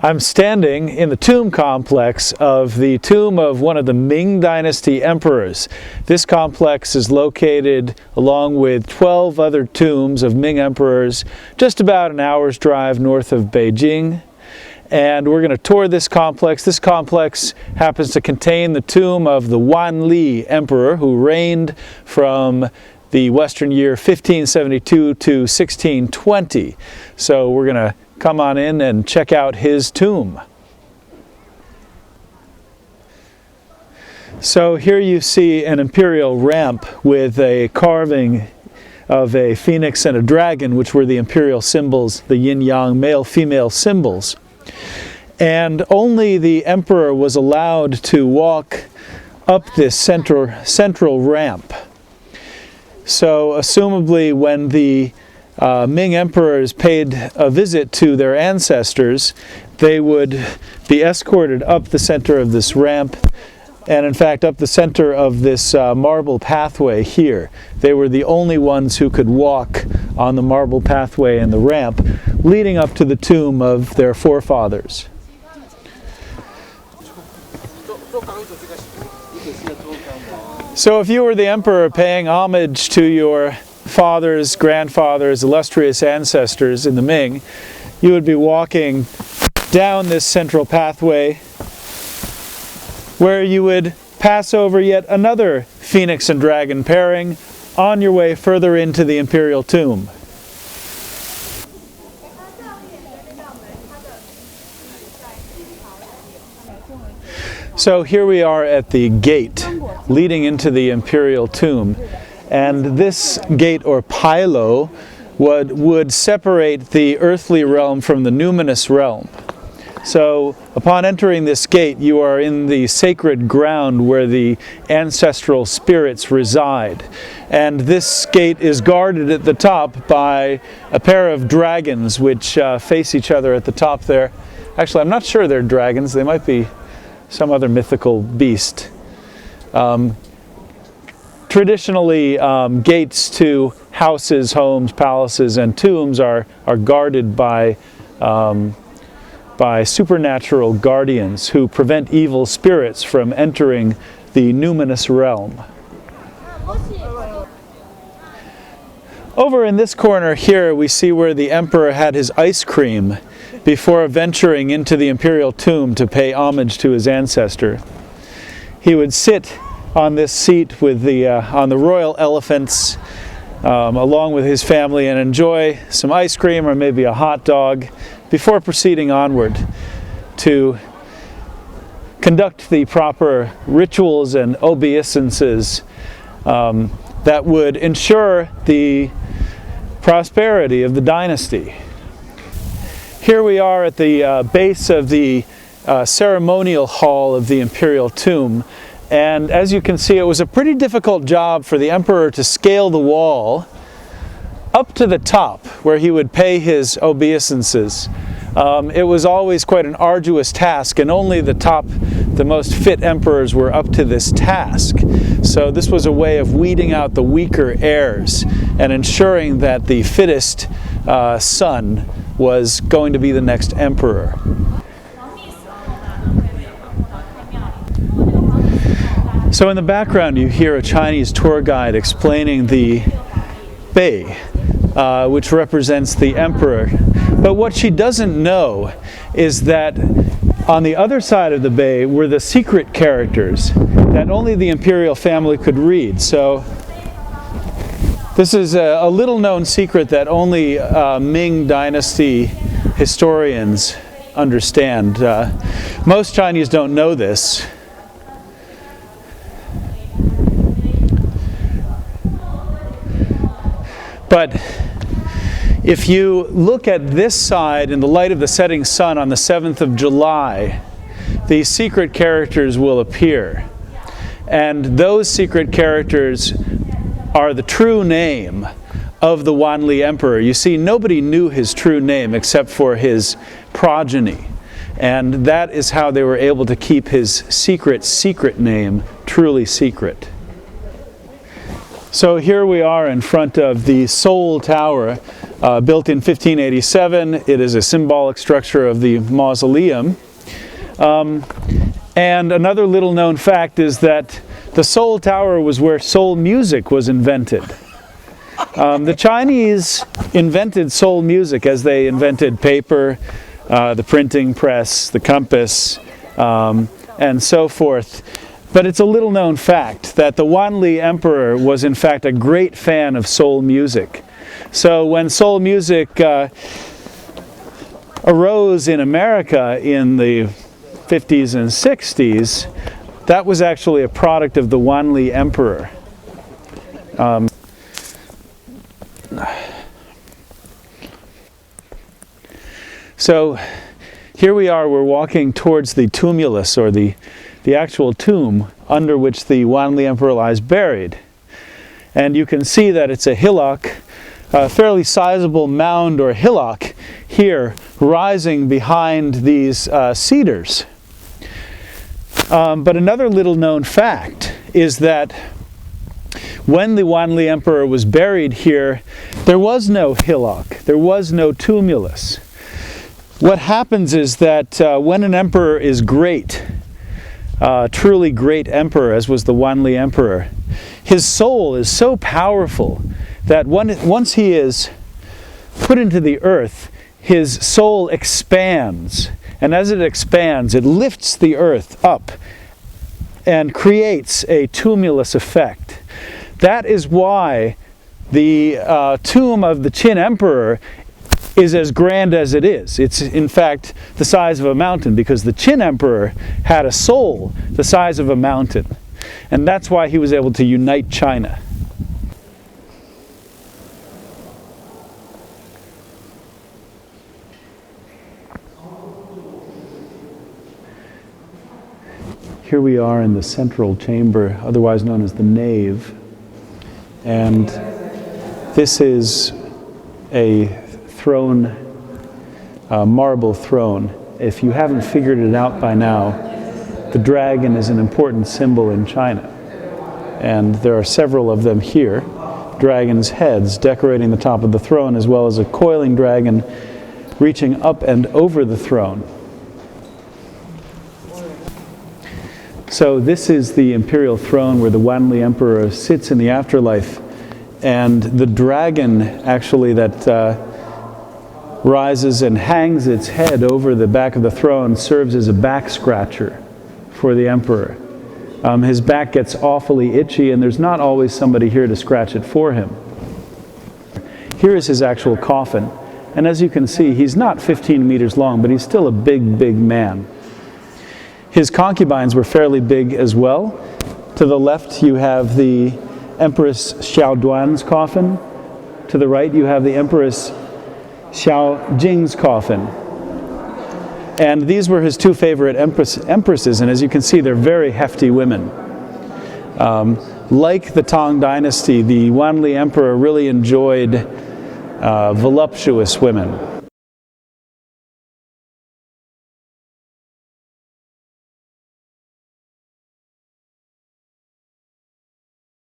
I'm standing in the tomb complex of the tomb of one of the Ming Dynasty emperors. This complex is located along with 12 other tombs of Ming emperors just about an hour's drive north of Beijing. And we're going to tour this complex. This complex happens to contain the tomb of the Wanli Emperor, who reigned from the Western year 1572 to 1620. So we're going to come on in and check out his tomb. So here you see an imperial ramp with a carving of a phoenix and a dragon, which were the imperial symbols, the yin-yang male-female symbols. And only the emperor was allowed to walk up this central ramp. So assumably when the Ming emperors paid a visit to their ancestors, they would be escorted up the center of this ramp, and in fact up the center of this marble pathway here. They were the only ones who could walk on the marble pathway and the ramp leading up to the tomb of their forefathers. So if you were the emperor paying homage to your fathers, grandfathers, illustrious ancestors in the Ming, you would be walking down this central pathway where you would pass over yet another phoenix and dragon pairing on your way further into the imperial tomb. So here we are at the gate leading into the imperial tomb. And this gate, or pilo, would separate the earthly realm from the numinous realm. So upon entering this gate, you are in the sacred ground where the ancestral spirits reside. And this gate is guarded at the top by a pair of dragons which face each other at the top there. Actually, I'm not sure they're dragons. They might be some other mythical beast. Traditionally, gates to houses, homes, palaces, and tombs are guarded by supernatural guardians who prevent evil spirits from entering the numinous realm. Over in this corner here, we see where the emperor had his ice cream before venturing into the imperial tomb to pay homage to his ancestor. He would sit on this seat with on the royal elephants along with his family and enjoy some ice cream or maybe a hot dog before proceeding onward to conduct the proper rituals and obeisances that would ensure the prosperity of the dynasty. Here we are at the base of the ceremonial hall of the imperial tomb. And as you can see, it was a pretty difficult job for the emperor to scale the wall up to the top where he would pay his obeisances. It was always quite an arduous task, and only the most fit emperors were up to this task. So this was a way of weeding out the weaker heirs and ensuring that the fittest son was going to be the next emperor. So in the background you hear a Chinese tour guide explaining the bay, which represents the emperor. But what she doesn't know is that on the other side of the bay were the secret characters that only the imperial family could read. So this is a little known secret that only Ming Dynasty historians understand. Most Chinese don't know this. But if you look at this side in the light of the setting sun on the 7th of July, these secret characters will appear. And those secret characters are the true name of the Wanli Emperor. You see, nobody knew his true name except for his progeny. And that is how they were able to keep his secret name truly secret. So here we are in front of the Seoul Tower built in 1587. It is a symbolic structure of the mausoleum. And another little known fact is that the Seoul Tower was where Seoul music was invented. The Chinese invented Seoul music as they invented paper, the printing press, the compass, and so forth. But it's a little known fact that the Wanli Emperor was in fact a great fan of Seoul music. So when Seoul music arose in America in the 50s and 60s, that was actually a product of the Wanli Emperor. So here we are, we're walking towards the tumulus, or the actual tomb under which the Wanli Emperor lies buried. And you can see that it's a hillock, a fairly sizable mound or hillock here rising behind these cedars. But another little known fact is that when the Wanli Emperor was buried here, there was no hillock, there was no tumulus. What happens is that when an emperor is great, truly great emperor, as was the Wanli Emperor, his soul is so powerful that once he is put into the earth, his soul expands. And as it expands, it lifts the earth up and creates a tumulus effect. That is why the tomb of the Qin Emperor is as grand as it is. It's in fact the size of a mountain, because the Qin Emperor had a soul the size of a mountain. And that's why he was able to unite China. Here we are in the central chamber, otherwise known as the nave. And this is a throne, marble throne. If you haven't figured it out by now, the dragon is an important symbol in China. And there are several of them here. Dragon's heads decorating the top of the throne, as well as a coiling dragon reaching up and over the throne. So this is the imperial throne where the Wanli Emperor sits in the afterlife. And the dragon actually that rises and hangs its head over the back of the throne serves as a back scratcher for the emperor. His back gets awfully itchy, and there's not always somebody here to scratch it for him. Here is his actual coffin, and as you can see, he's not 15 meters long, but he's still a big, big man. His concubines were fairly big as well. To the left you have the Empress Xiaoduan's coffin. To the right you have the Empress Xiao Jing's coffin. And these were his two favorite empresses, and as you can see, they're very hefty women. Like the Tang Dynasty, the Wanli Emperor really enjoyed voluptuous women.